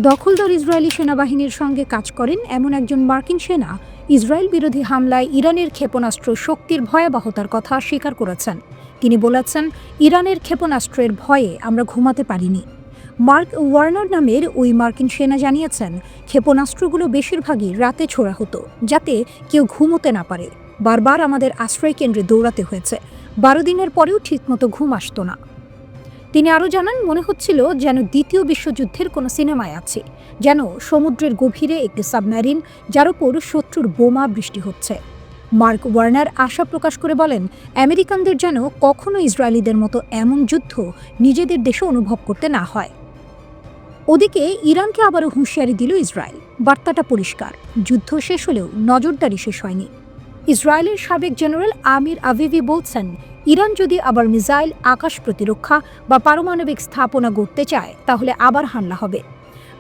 দখলদার ইসরায়েলি সেনাবাহিনীর সঙ্গে কাজ করেন এমন একজন মার্কিন সেনা ইসরায়েল বিরোধী হামলায় ইরানের ক্ষেপণাস্ত্র শক্তির ভয়াবহতার কথা স্বীকার করেছেন। তিনি বলেছেন, ইরানের ক্ষেপণাস্ত্রের ভয়ে আমরা ঘুমাতে পারিনি। মার্ক ওয়ার্নার নামের ওই মার্কিন সেনা জানিয়েছেন, ক্ষেপণাস্ত্রগুলো বেশিরভাগই রাতে ছোড়া হতো যাতে কেউ ঘুমোতে না পারে। বারবার আমাদের আশ্রয় কেন্দ্রে দৌড়াতে হয়েছে। 12 দিনের পরেও ঠিকমতো ঘুম আসতো না। তিনি আরও জানান, মনে হচ্ছিল যেন দ্বিতীয় বিশ্বযুদ্ধের কোনো সিনেমায় আছে, যেন সমুদ্রের গভীরে একটি সাবমেরিন যার উপর শত্রুর বোমা বৃষ্টি হচ্ছে। মার্ক ওয়ার্নার আশা প্রকাশ করে বলেন, আমেরিকানদের যেন কখনো ইসরায়েলিদের মতো এমন যুদ্ধ নিজেদের দেশে অনুভব করতে না হয়। ওদিকে ইরানকে আবারও হুঁশিয়ারি দিল ইসরায়েল। বার্তাটা পরিষ্কার, যুদ্ধ শেষ হলেও নজরদারি শেষ হয়নি। ইসরায়েলের সাবেক জেনারেল আমির আভিভি বলছেন, ইরান যদি আবার মিসাইল, আকাশ প্রতিরক্ষা বা পারমাণবিক স্থাপনা গড়তে চায় তাহলে আবার হামলা হবে।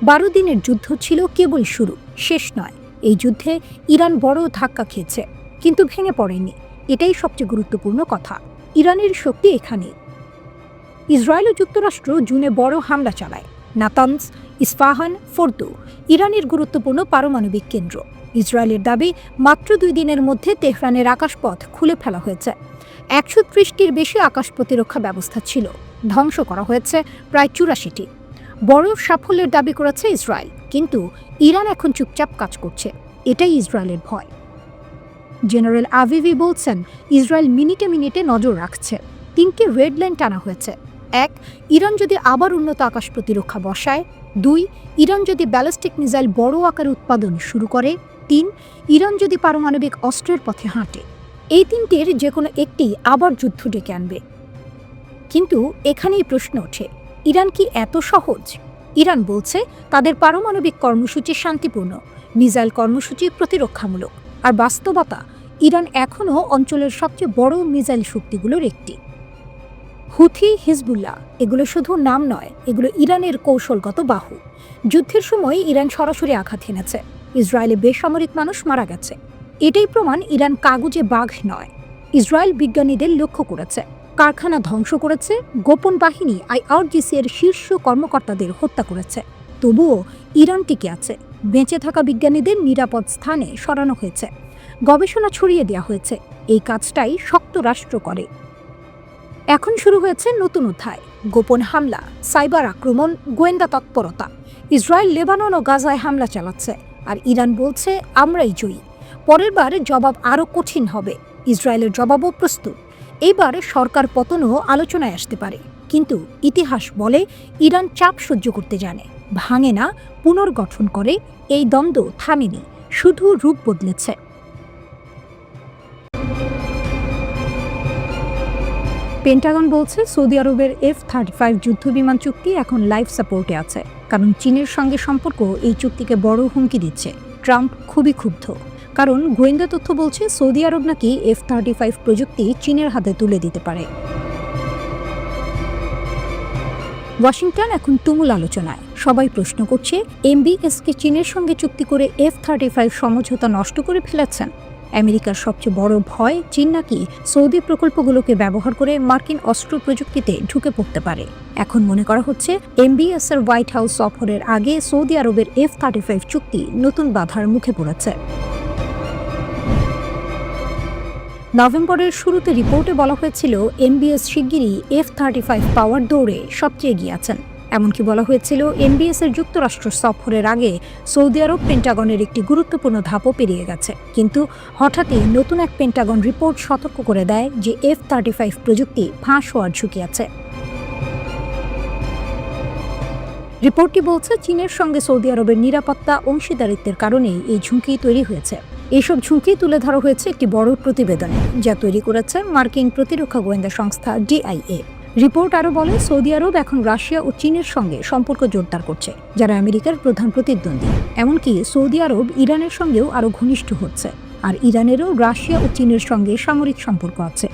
12 দিনের যুদ্ধ ছিল কেবল শুরু, শেষ নয়। এই যুদ্ধে ইরান বড় ধাক্কা খেয়েছে, কিন্তু ভেঙে পড়েনি। এটাই সবচেয়ে গুরুত্বপূর্ণ কথা। ইরানের শক্তি এখানে। ইসরায়েল ও যুক্তরাষ্ট্র জুনে বড় হামলা চালায়। নাতানজ, ইস্পাহান, ফোর্দো ইরানের গুরুত্বপূর্ণ পারমাণবিক কেন্দ্র। ইসরায়েলের দাবি, মাত্র 2 দিনের মধ্যে তেহরানের আকাশপথ খুলে ফেলা হয়েছে। 130টির বেশি আকাশ প্রতিরক্ষা ব্যবস্থা ছিল, ধ্বংস করা হয়েছে প্রায় 84টি। বড় সাফল্যের দাবি করেছে ইসরায়েল, কিন্তু ইরান এখন চুপচাপ কাজ করছে। এটাই ইসরায়েলের ভয়। জেনারেল আভিভি বলছেন, ইসরায়েল মিনিটে মিনিটে নজর রাখছে। 3টি রেড লাইন টানা হয়েছে। 1, ইরান যদি আবার উন্নত আকাশ প্রতিরক্ষা বসায়। 2, ইরান যদি ব্যালিস্টিক মিসাইল বড় আকারে উৎপাদন শুরু করে। 3, ইরান যদি পারমাণবিক অস্ত্রের পথে হাঁটে। এই 3টির যে কোনো একটি আবার যুদ্ধ ডেকে আনবে। কিন্তু এখানেই প্রশ্ন ওঠে, ইরান কি এত সহজ? ইরান বলছে তাদের পারমাণবিক কর্মসূচি শান্তিপূর্ণ, মিসাইল কর্মসূচি প্রতিরক্ষামূলক। আর বাস্তবতা, ইরান এখনও অঞ্চলের সবচেয়ে বড় মিসাইল শক্তিগুলোর একটি। হুথি, হিজবুল্লাহ এগুলো শুধু নাম নয়, এগুলো ইরানের কৌশলগত বাহু। যুদ্ধের সময় ইরান সরাসরি আঘাত হেনেছে। ইসরায়েলে বেসামরিক মানুষ মারা গেছে। এটাই প্রমাণ ইরান কাগুজে বাঘ নয়। ইসরায়েল বিজ্ঞানীদের লক্ষ্য করেছে, কারখানা ধ্বংস করেছে, গোপন বাহিনী IRGC এর শীর্ষ কর্মকর্তাদের হত্যা করেছে। তবুও ইরান টিকে আছে। বেঁচে থাকা বিজ্ঞানীদের নিরাপদ স্থানে সরানো হয়েছে, গবেষণা ছড়িয়ে দেওয়া হয়েছে। এই কাজটাই শক্ত রাষ্ট্র করে। এখন শুরু হয়েছে নতুন অধ্যায়, গোপন হামলা, সাইবার আক্রমণ, গোয়েন্দা তৎপরতা। ইসরায়েল লেবানন ও গাজায় হামলা চালাচ্ছে, আর ইরান বলছে আমরাই জয়ী। পরের বার জবাব আরও কঠিন হবে। ইসরায়েলের জবাবও প্রস্তুত। এইবার সরকার পতনও আলোচনায় আসতে পারে। কিন্তু ইতিহাস বলে, ইরান চাপ সহ্য করতে জানে, ভাঙে না, পুনর্গঠন করে। এই দ্বন্দ্ব থামেনি, শুধু রূপ বদলেছে। পেন্টাগন বলছে, সৌদি আরবের F-35 যুদ্ধবিমান চুক্তি এখন লাইফ সাপোর্টে আছে, কারণ চীনের সঙ্গে সম্পর্ক এই চুক্তিকে বড় হুমকি দিচ্ছে। ট্রাম্প খুবই ক্ষুব্ধ, কারণ গোয়েন্দা তথ্য বলছে সৌদি আরব নাকি F-35 প্রযুক্তি চীনের হাতে তুলে দিতে পারে। ওয়াশিংটন এখন তুমুল আলোচনায়। সবাই প্রশ্ন করছে, MBSকে চীনের সঙ্গে চুক্তি করে F-35 সমঝোতা নষ্ট করে ফেলেছেন। আমেরিকার সবচেয়ে বড় ভয়, চীন নাকি সৌদি প্রকল্পগুলোকে ব্যবহার করে মার্কিন অস্ত্র প্রযুক্তিতে ঢুকে পড়তে পারে। এখন মনে করা হচ্ছে, MBS এর হোয়াইট হাউস সফরের আগে সৌদি আরবের F-35 চুক্তি নতুন বাধার মুখে পড়েছে। নভেম্বরের শুরুতে রিপোর্টে বলা হয়েছিল, MBS শিগগিরই F-35 পাওয়ার দৌড়ে সবচেয়ে এগিয়ে আছেন। এমনকি বলা হয়েছিল, MBS এর যুক্তরাষ্ট্র সফরের আগে সৌদি আরব পেন্টাগনের একটি গুরুত্বপূর্ণ ধাপও পেরিয়ে গেছে। কিন্তু হঠাৎই নতুন এক পেন্টাগন রিপোর্ট সতর্ক করে দেয় যে F-35 প্রযুক্তি ফাঁস হওয়ার ঝুঁকি আছে। রিপোর্টটি বলছে, চীনের সঙ্গে সৌদি আরবের নিরাপত্তা অংশীদারিত্বের কারণেই এই ঝুঁকি তৈরি হয়েছে। এইসব ঝুঁকি তুলে ধরা হয়েছে একটি বড় প্রতিবেদনে, যা তৈরি করেছে মার্কিন প্রতিরক্ষা গোয়েন্দা সংস্থা DIA। রিপোর্ট আরও বলে, সৌদি আরব এখন রাশিয়া ও চীনের সঙ্গে সম্পর্ক জোরদার করছে, যারা আমেরিকার প্রধান প্রতিদ্বন্দ্বী। এমনকি সৌদি আরব ইরানের সঙ্গেও আরও ঘনিষ্ঠ হচ্ছে, আর ইরানেরও রাশিয়া ও চীনের সঙ্গে সামরিক সম্পর্ক আছে।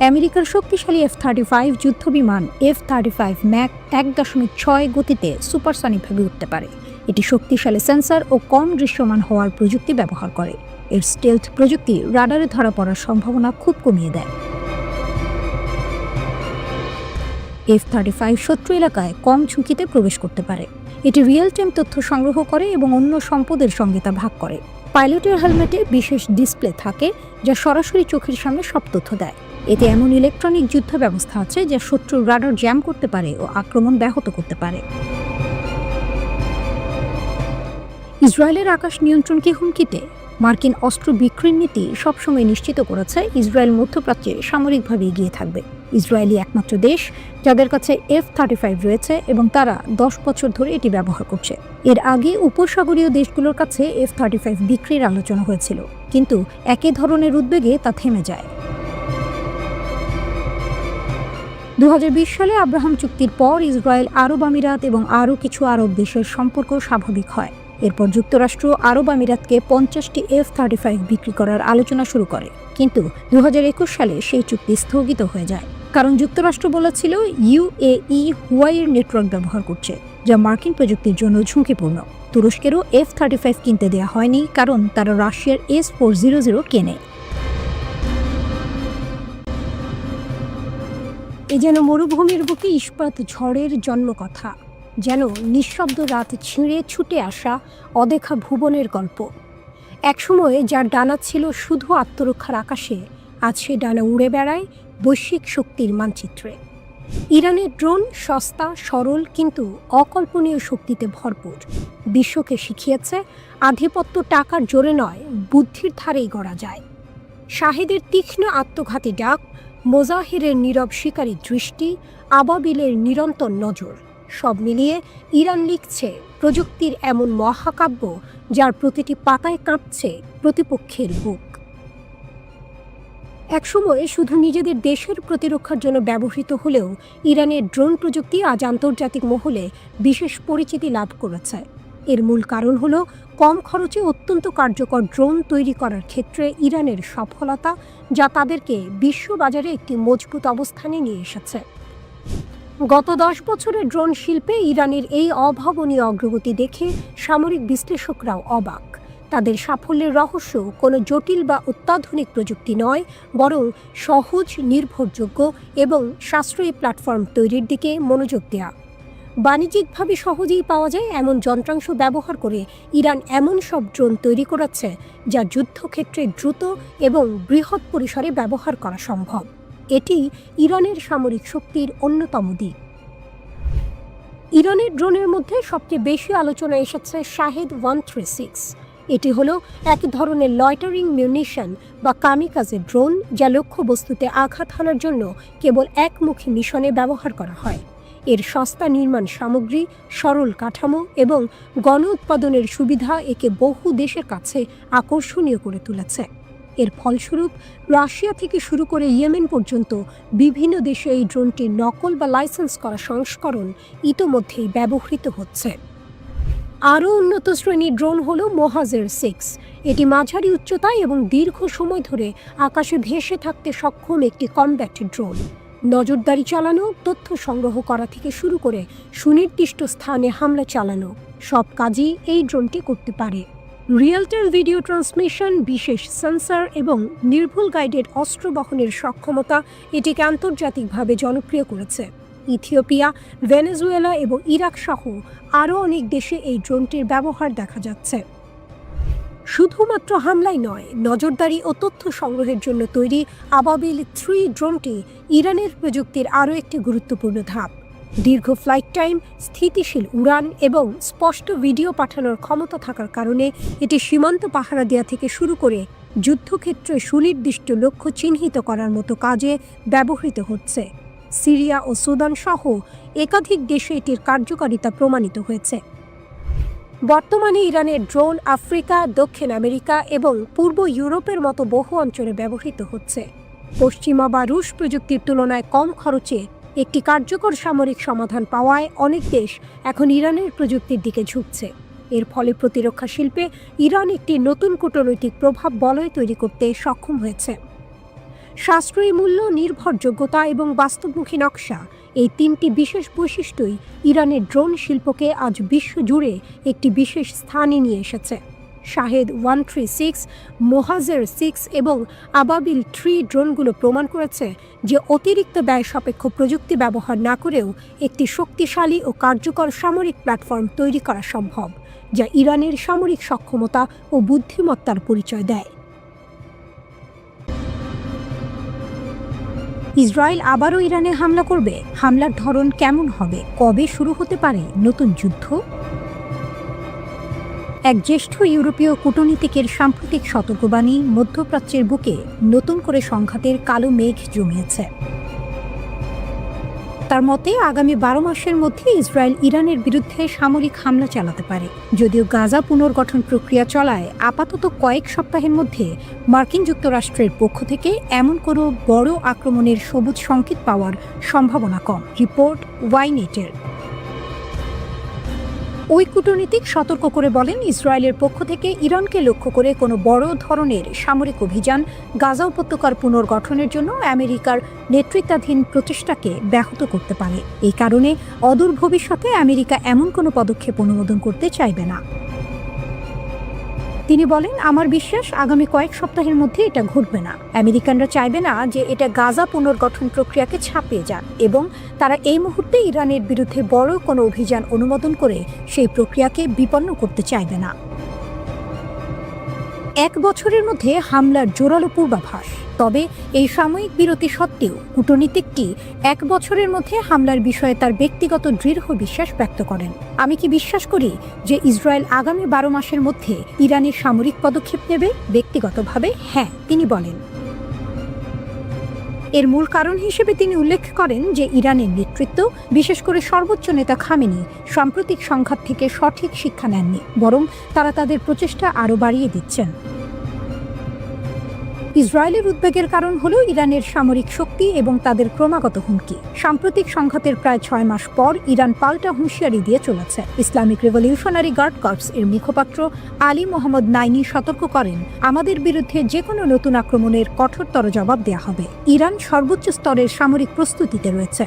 আমেরিকার শক্তিশালী F-35 যুদ্ধবিমান F-35 ম্যাক 1.6 গতিতে সুপারসনিকভাবে উঠতে পারে। এটি শক্তিশালী সেন্সর ও কম দৃশ্যমান হওয়ার প্রযুক্তি ব্যবহার করে। এর স্টেলথ প্রযুক্তি রাডারে ধরা পড়ার সম্ভাবনা খুব কমিয়ে দেয়। F-35 শত্রু এলাকায় কম ঝুঁকিতে প্রবেশ করতে পারে। এটি রিয়েল টাইম তথ্য সংগ্রহ করে এবং অন্য সম্পদের সঙ্গে তা ভাগ করে। পাইলটের হেলমেটে বিশেষ ডিসপ্লে থাকে যা সরাসরি চোখের সামনে সব তথ্য দেয়। এতে এমন ইলেকট্রনিক যুদ্ধ ব্যবস্থা আছে যা শত্রুর রাডার জ্যাম করতে পারে ও আক্রমণ ব্যাহত করতে পারে। ইসরায়েলের আকাশ নিয়ন্ত্রণকে হুমকিতে মার্কিন অস্ত্র বিক্রির নীতি সবসময় নিশ্চিত করেছে ইসরায়েল মধ্যপ্রাচ্যে সামরিকভাবে এগিয়ে থাকবে। ইসরায়েলই একমাত্র দেশ যাদের কাছে F-35 রয়েছে এবং তারা 10 বছর ধরে এটি ব্যবহার করছে। এর আগে উপসাগরীয় দেশগুলোর কাছে F-35 বিক্রির আলোচনা হয়েছিল, কিন্তু একই ধরনের উদ্বেগে তা থেমে যায়। 2020 সালে আব্রাহাম চুক্তির পর ইসরায়েল, আরব আমিরাত এবং আরও কিছু আরব দেশের সম্পর্ক স্বাভাবিক হয়। এরপর যুক্তরাষ্ট্র আরব আমিরাতকে 50টি F-35 বিক্রি করার আলোচনা শুরু করে, কিন্তু 2021 সালে সেই চুক্তি স্থগিত হয়ে যায়, কারণ যুক্তরাষ্ট্র বলেছিল UAE হুয়াইয়ের নেটওয়ার্ক ব্যবহার করছে, যা মার্কিন প্রযুক্তির জন্য ঝুঁকিপূর্ণ। তুরস্কেরও F-35 কিনতে দেওয়া হয়নি, কারণ তারা রাশিয়ার S-400 কেনে। এ যেন মরুভূমির বুকে ইস্পাত ঝড়ের জন্মকথা, যেন নিঃশব্দ রাত ছিঁড়ে ছুটে আসা অদেখা ভুবনের গল্প। একসময় যার ডানা ছিল শুধু আত্মরক্ষার আকাশে, আজ সে ডানা উড়ে বেড়ায় বৈশ্বিক শক্তির মানচিত্রে। ইরানের ড্রোন সস্তা, সরল কিন্তু অকল্পনীয় শক্তিতে ভরপুর। বিশ্বকে শিখিয়েছে আধিপত্য টাকার জোরে নয়, বুদ্ধির ধারেই গড়া যায়। শাহেদের তীক্ষ্ণ আত্মঘাতী ডাক, মোজাহিরের নীরব শিকারী দৃষ্টি, আবাবিলের নিরন্তর নজর, সব মিলিয়ে ইরান লিখছে প্রযুক্তির এমন মহাকাব্য যার প্রতিটি পাতায় কাঁপছে প্রতিপক্ষের বুক। একসময় শুধু নিজেদের দেশের প্রতিরক্ষার জন্য ব্যবহৃত হলেও ইরানের ড্রোন প্রযুক্তি আজ আন্তর্জাতিক মহলে বিশেষ পরিচিতি লাভ করেছে। এর মূল কারণ হলো কম খরচে অত্যন্ত কার্যকর ড্রোন তৈরি করার ক্ষেত্রে ইরানের সফলতা, যা তাদেরকে বিশ্ববাজারে একটি মজবুত অবস্থানে নিয়ে এসেছে। গত 10 বছরের ড্রোন শিল্পে ইরানের এই অভাবনীয় অগ্রগতি দেখে সামরিক বিশ্লেষকরাও অবাক। তাদের সাফল্যের রহস্য কোনো জটিল বা অত্যাধুনিক প্রযুক্তি নয়, বরং সহজ, নির্ভরযোগ্য এবং সাশ্রয়ী প্ল্যাটফর্ম তৈরির দিকে মনোযোগ দেওয়া। বাণিজ্যিকভাবে সহজেই পাওয়া যায় এমন যন্ত্রাংশ ব্যবহার করে ইরান এমন সব ড্রোন তৈরি করেছে যা যুদ্ধক্ষেত্রে দ্রুত এবং বৃহৎ পরিসরে ব্যবহার করা সম্ভব। এটি ইরানের সামরিক শক্তির অন্যতম দিক। ইরানের ড্রোনের মধ্যে সবচেয়ে বেশি আলোচনা এসেছে শাহেদ 136। এটি হলো এক ধরনের লয়টারিং মিউনিশন বা কামিকাজে ড্রোন, যা লক্ষ্যবস্তুতে আঘাত হানার জন্য কেবল একমুখী মিশনে ব্যবহার করা হয়। এর সস্তা নির্মাণ সামগ্রী, সরল কাঠামো এবং গণ উৎপাদনের সুবিধা একে বহু দেশের কাছে আকর্ষণীয় করে তুলেছে। এর ফলস্বরূপ রাশিয়া থেকে শুরু করে ইয়েমেন পর্যন্ত বিভিন্ন দেশে এই ড্রোনটির নকল বা লাইসেন্স করা সংস্করণ ইতোমধ্যেই ব্যবহৃত হচ্ছে। আরও উন্নত শ্রেণীর ড্রোন হল মোহাজের 6। এটি মাঝারি উচ্চতায় এবং দীর্ঘ সময় ধরে আকাশে ভেসে থাকতে সক্ষম একটি কমব্যাট ড্রোন। নজরদারি চালানো, তথ্য সংগ্রহ করা থেকে শুরু করে সুনির্দিষ্ট স্থানে হামলা চালানো, সব কাজই এই ড্রোনটি করতে পারে। রিয়েল টাইম ভিডিও ট্রান্সমিশন, বিশেষ সেন্সর এবং নির্ভুল গাইডেড অস্ত্র বহনের সক্ষমতা এটিকে আন্তর্জাতিকভাবে জনপ্রিয় করেছে। ইথিওপিয়া, ভেনেজুয়েলা এবং ইরাক সহ আরও অনেক দেশে এই ড্রোনটির ব্যবহার দেখা যাচ্ছে। শুধুমাত্র হামলাই নয়, নজরদারি ও তথ্য সংগ্রহের জন্য তৈরি আবাবিল 3 ড্রোনটি ইরানের প্রযুক্তির আরও একটি গুরুত্বপূর্ণ ধাপ। দীর্ঘ ফ্লাইট টাইম, স্থিতিশীল উড়ান এবং স্পষ্ট ভিডিও পাঠানোর ক্ষমতা থাকার কারণে এটি সীমান্ত পাহারা দেওয়া থেকে শুরু করে যুদ্ধক্ষেত্রে সুনির্দিষ্ট লক্ষ্য চিহ্নিত করার মতো কাজে ব্যবহৃত হচ্ছে। সিরিয়া ও সুদান সহ একাধিক দেশে এটির কার্যকারিতা প্রমাণিত হয়েছে। বর্তমানে ইরানের ড্রোন আফ্রিকা, দক্ষিণ আমেরিকা এবং পূর্ব ইউরোপের মতো বহু অঞ্চলে ব্যবহৃত হচ্ছে। পশ্চিমা বা রুশ প্রযুক্তির তুলনায় কম খরচে একটি কার্যকর সামরিক সমাধান পাওয়ায় অনেক দেশ এখন ইরানের প্রযুক্তির দিকে ঝুঁকছে। এর ফলে প্রতিরক্ষা শিল্পে ইরান একটি নতুন কূটনৈতিক প্রভাব বলয় তৈরি করতে সক্ষম হয়েছে। সাশ্রয়ী মূল্য, নির্ভরযোগ্যতা এবং বাস্তবমুখী নকশা, এই 3টি বিশেষ বৈশিষ্ট্যই ইরানের ড্রোন শিল্পকে আজ বিশ্বজুড়ে একটি বিশেষ স্থানে নিয়ে এসেছে। শাহেদ 136, মোহাজের 6 এবং আবাবিল 3 ড্রোনগুলো প্রমাণ করেছে যে অতিরিক্ত ব্যয় সাপেক্ষ প্রযুক্তি ব্যবহার না করেও একটি শক্তিশালী ও কার্যকর সামরিক প্ল্যাটফর্ম তৈরি করা সম্ভব, যা ইরানের সামরিক সক্ষমতা ও বুদ্ধিমত্তার পরিচয় দেয়। ইসরায়েল আবারও ইরানে হামলা করবে? হামলার ধরন কেমন হবে? কবে শুরু হতে পারে নতুন যুদ্ধ? এক জ্যেষ্ঠ ইউরোপীয় কূটনীতিকের সাম্প্রতিক সতর্কবাণী মধ্যপ্রাচ্যের বুকে নতুন করে সংঘাতের কালো মেঘ জমিয়েছে। তার মতে আগামী 12 মাসের মধ্যে ইসরায়েল ইরানের বিরুদ্ধে সামরিক হামলা চালাতে পারে। যদিও গাজা পুনর্গঠন প্রক্রিয়া চলায় আপাতত কয়েক সপ্তাহের মধ্যে মার্কিন যুক্তরাষ্ট্রের পক্ষ থেকে এমন কোনো বড় আক্রমণের সবুজ সংকেত পাওয়ার সম্ভাবনা কম, রিপোর্ট ওয়াইনেটের। ওই কূটনীতিক সতর্ক করে বলেন, ইসরায়েলের পক্ষ থেকে ইরানকে লক্ষ্য করে কোনো বড় ধরনের সামরিক অভিযান গাজা উপত্যকার পুনর্গঠনের জন্য আমেরিকার নেতৃত্বাধীন প্রচেষ্টাকে ব্যাহত করতে পারে। এই কারণে অদূর ভবিষ্যতে আমেরিকা এমন কোনো পদক্ষেপ অনুমোদন করতে চাইবে না। তিনি বলেন, আমার বিশ্বাস আগামী কয়েক সপ্তাহের মধ্যে এটা ঘটবে না। আমেরিকানরা চাইবে না যে এটা গাজা পুনর্গঠন প্রক্রিয়াকে ছাপিয়ে যাক এবং তারা এই মুহূর্তে ইরানের বিরুদ্ধে বড় কোনো অভিযান অনুমোদন করে সেই প্রক্রিয়াকে বিপন্ন করতে চাইবে না। 1 বছরের মধ্যে হামলার জোরালো পূর্বাভাস। তবে এই সাময়িক বিরতি সত্ত্বেও কূটনীতিকটি 1 বছরের মধ্যে হামলার বিষয়ে তার ব্যক্তিগত দৃঢ় বিশ্বাস ব্যক্ত করেন। আমি কি বিশ্বাস করি যে ইসরায়েল আগামী 12 মাসের মধ্যে ইরানের সামরিক পদক্ষেপ নেবে? ব্যক্তিগতভাবে হ্যাঁ, তিনি বলেন। এর মূল কারণ হিসেবে তিনি উল্লেখ করেন যে ইরানের নেতৃত্ব, বিশেষ করে সর্বোচ্চ নেতা খামেনি, সাম্প্রতিক সংঘাত থেকে সঠিক শিক্ষা নেননি, বরং তারা তাদের প্রচেষ্টা আরও বাড়িয়ে দিচ্ছেন। ইসরায়েলের উদ্বেগের কারণ হল ইরানের সামরিক শক্তি এবং তাদের ক্রমাগত হুমকি। সাম্প্রতিক সংঘাতের প্রায় 6 মাস পর ইরান পাল্টা হুঁশিয়ারি দিয়ে চলেছে। ইসলামিক রেভলিউশনারি গার্ড কর্পস এর মুখপাত্র আলী মোহাম্মদ নাইনি সতর্ক করেন, আমাদের বিরুদ্ধে যে কোনো নতুন আক্রমণের কঠোরতর জবাব দেওয়া হবে। ইরান সর্বোচ্চ স্তরের সামরিক প্রস্তুতিতে রয়েছে।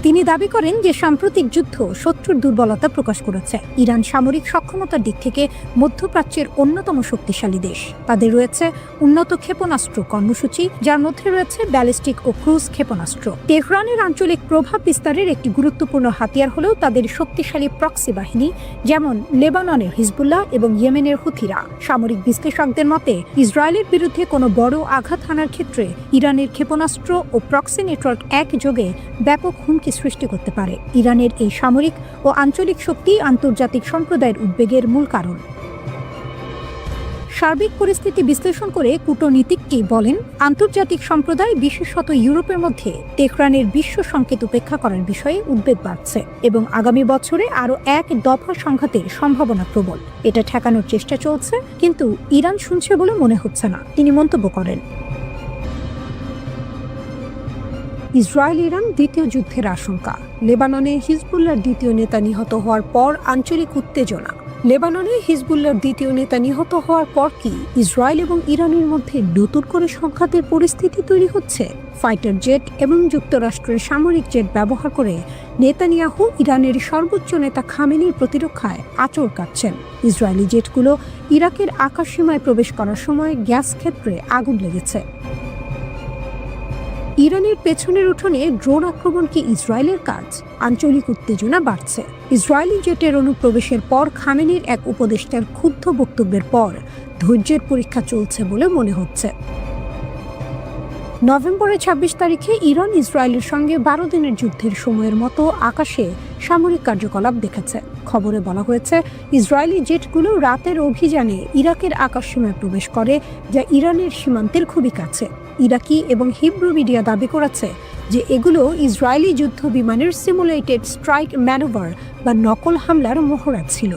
তিনি দাবি করেন যে সাম্প্রতিক যুদ্ধ শত্রুর দুর্বলতা প্রকাশ করেছে। ইরান সামরিক সক্ষমতার দিক থেকে মধ্যপ্রাচ্যের অন্যতম শক্তিশালী দেশ। তাদের রয়েছে উন্নত ক্ষেপণাস্ত্র কর্মসূচি, যার মধ্যে রয়েছে ব্যালিস্টিক ও ক্রুজ ক্ষেপণাস্ত্র। তেহরানের আঞ্চলিক প্রভাব বিস্তারের একটি গুরুত্বপূর্ণ হাতিয়ার হলেও তাদের শক্তিশালী প্রক্সি বাহিনী, যেমন লেবাননের হিজবুল্লাহ এবং ইয়েমেনের হুথিরা। সামরিক বিশ্লেষকদের মতে ইসরায়েলের বিরুদ্ধে কোনো বড় আঘাত হানার ক্ষেত্রে ইরানের ক্ষেপণাস্ত্র ও প্রক্সি নেটওয়ার্ক একযোগে ব্যাপক হুমকি সৃষ্টি করতে পারে। ইরানের এই সামরিক ও আঞ্চলিক শক্তি আন্তর্জাতিক সম্প্রদায়ের উদ্বেগের মূল কারণ। সার্বিক পরিস্থিতি বিশ্লেষণ করে কূটনীতিকটি বলেন, আন্তর্জাতিক সম্প্রদায় বিশেষত ইউরোপের মধ্যে তেহরানের বিশ্ব সংকেত উপেক্ষা করার বিষয়ে উদ্বেগ বাড়ছে এবং আগামী বছরে আরও এক দফা সংঘাতের সম্ভাবনা প্রবল। এটা ঠেকানোর চেষ্টা চলছে, কিন্তু ইরান শুনছে বলে মনে হচ্ছে না, তিনি মন্তব্য করেন। ইসরায়েল ইরান দ্বিতীয় যুদ্ধের আশঙ্কা। লেবাননে হিজবুল্লাহর দ্বিতীয় নেতা নিহত হওয়ার পর আঞ্চলিক উত্তেজনা। লেবাননে হিজবুল্লাহর দ্বিতীয় নেতা নিহত হওয়ার পর কি ইসরায়েল এবং ইরানের মধ্যে নতুন করে সংঘাতের পরিস্থিতি তৈরি হচ্ছে? ফাইটার জেট এবং যুক্তরাষ্ট্রের সামরিক জেট ব্যবহার করে নেতানিয়াহু ইরানের সর্বোচ্চ নেতা খামেনির প্রতিরক্ষায় আঁচড় কাটছেন। ইসরায়েলি জেটগুলো ইরাকের আকাশসীমায় প্রবেশ করার সময় গ্যাস ক্ষেত্রে আগুন লেগেছে। ইরানের পেছনের উঠোনে ড্রোন আক্রমণ কি ইসরায়েলের কাজ? আঞ্চলিক উত্তেজনা বাড়ছে। ইসরায়েলি জেটের অনুপ্রবেশের পর খামেনির এক উপদেষ্টার ক্ষুব্ধ বক্তব্যের পর ধৈর্যের পরীক্ষা চলছে বলে মনে হচ্ছে। নভেম্বরের 26 তারিখে ইরান ইসরায়েলের সঙ্গে 12 দিনের যুদ্ধের সময়ের মতো আকাশে সামরিক কার্যকলাপ দেখেছে। খবরে বলা হয়েছে, ইসরায়েলি জেটগুলো রাতের অভিযানে ইরাকের আকাশসীমায় প্রবেশ করে, যা ইরানের সীমান্তের খুবই কাছে। ইরাকি এবং হিব্রু মিডিয়া দাবি করেছে যে এগুলো ইসরায়েলি যুদ্ধ বিমানের সিমুলেটেড স্ট্রাইক ম্যানুভার বা নকল হামলার মহড়া ছিল।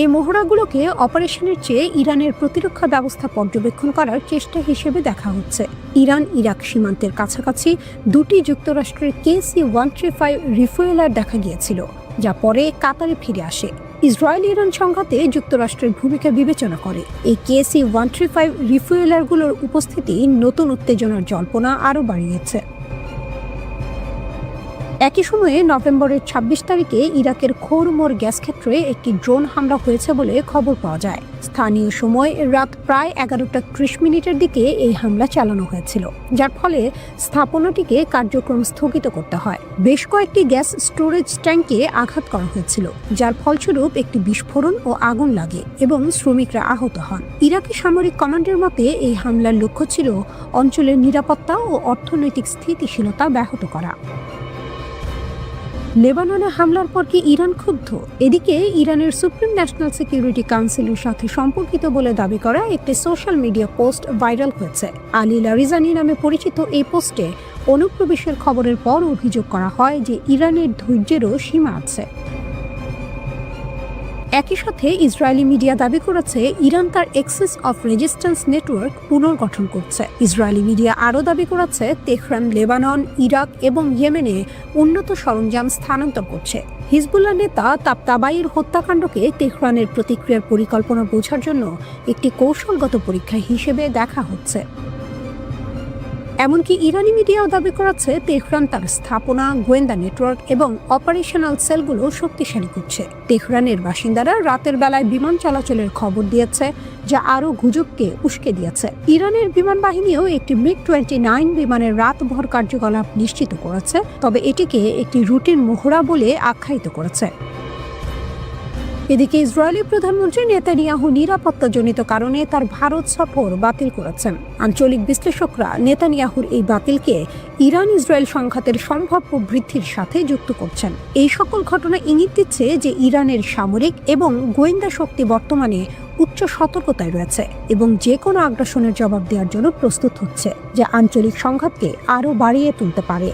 এই মহড়াগুলোকে অপারেশনের চেয়ে ইরানের প্রতিরক্ষা ব্যবস্থা পর্যবেক্ষণ করার চেষ্টা হিসেবে দেখা হচ্ছে। ইরান ইরাক সীমান্তের কাছাকাছি 2টি যুক্তরাষ্ট্রের KC-135 রিফুয়েলার দেখা গিয়েছিল, যা পরে কাতারে ফিরে আসে। ইসরায়েল ইরান সংঘাতে যুক্তরাষ্ট্রের ভূমিকা বিবেচনা করে এই KC-135 রিফুয়েলারগুলোর উপস্থিতি নতুন উত্তেজনার জল্পনা আরও বাড়িয়েছে। একই সময়ে নভেম্বরের ২৬ তারিখে ইরাকের খোরমোর গ্যাস ক্ষেত্রে একটি ড্রোন হামলা হয়েছে বলে খবর পাওয়া যায়। স্থানীয় সময় রাত প্রায় ১১:৩০ দিকে এই হামলা চালানো হয়েছিল, যার ফলে স্থাপনাটিকে কার্যক্রম স্থগিত করতে হয়। বেশ কয়েকটি গ্যাস স্টোরেজ ট্যাঙ্কে আঘাত করা হয়েছিল, যার ফলস্বরূপ একটি বিস্ফোরণ ও আগুন লাগে এবং শ্রমিকরা আহত হন। ইরাকি সামরিক কমান্ডের মতে এই হামলার লক্ষ্য ছিল অঞ্চলের নিরাপত্তা ও অর্থনৈতিক স্থিতিশীলতা ব্যাহত করা। লেবাননে হামলার পর কি ইরান ক্ষুব্ধ? এদিকে ইরানের সুপ্রিম ন্যাশনাল সিকিউরিটি কাউন্সিলের সাথে সম্পর্কিত বলে দাবি করা একটি সোশ্যাল মিডিয়া পোস্ট ভাইরাল হয়েছে। আলী লারিজানি নামে পরিচিত এই পোস্টে অনুপ্রবেশের খবরের পর অভিযোগ করা হয় যে ইরানের ধৈর্যেরও সীমা আছে। একই সাথে ইসরায়েলি মিডিয়া দাবি করেছে ইরান তার এক্সিস অফ রেজিস্ট্যান্স নেটওয়ার্ক পুনর্গঠন করছে। ইসরায়েলি মিডিয়া আরও দাবি করেছে তেহরান লেবানন, ইরাক এবং ইয়েমেনে উন্নত সরঞ্জাম স্থানান্তর করছে। হিজবুল্লাহ নেতা তাবতাবাইয়ের হত্যাকাণ্ডকে তেহরানের প্রতিক্রিয়ার পরিকল্পনা বোঝার জন্য একটি কৌশলগত পরীক্ষা হিসেবে দেখা হচ্ছে। এমনকি ইরানি মিডিয়াও দাবি করেছে তেহরান তার স্থাপনা, গোয়েন্দা নেটওয়ার্ক এবং অপারেশনাল সেলগুলো শক্তিশালী করছে। তেহরানের বাসিন্দারা রাতের বেলায় বিমান চলাচলের খবর দিয়েছে, যা আরও গুজবকে উস্কে দিয়েছে। ইরানের বিমান বাহিনীও একটি MiG-29 বিমানের রাতভর কার্যকলাপ নিশ্চিত করেছে, তবে এটিকে একটি রুটিন মহড়া বলে আখ্যায়িত করেছে। এদিকে ইসরায়েলি প্রধানমন্ত্রী নেতানিয়াহু নিরাপত্তাজনিত কারণে তার ভারত সফর বাতিল করেছেন। আঞ্চলিক বিশ্লেষকরা নেতানিয়াহুর এই বাতিলকে ইরান ইসরায়েল সংঘাতের সম্ভাব্য বৃদ্ধির সাথে যুক্ত করছেন। এই সকল ঘটনা ইঙ্গিত দিচ্ছে যে ইরানের সামরিক এবং গোয়েন্দা শক্তি বর্তমানে উচ্চ সতর্কতায় রয়েছে এবং যে কোনো আগ্রাসনের জবাব দেওয়ার জন্য প্রস্তুত হচ্ছে, যা আঞ্চলিক সংঘাতকে আরও বাড়িয়ে তুলতে পারে।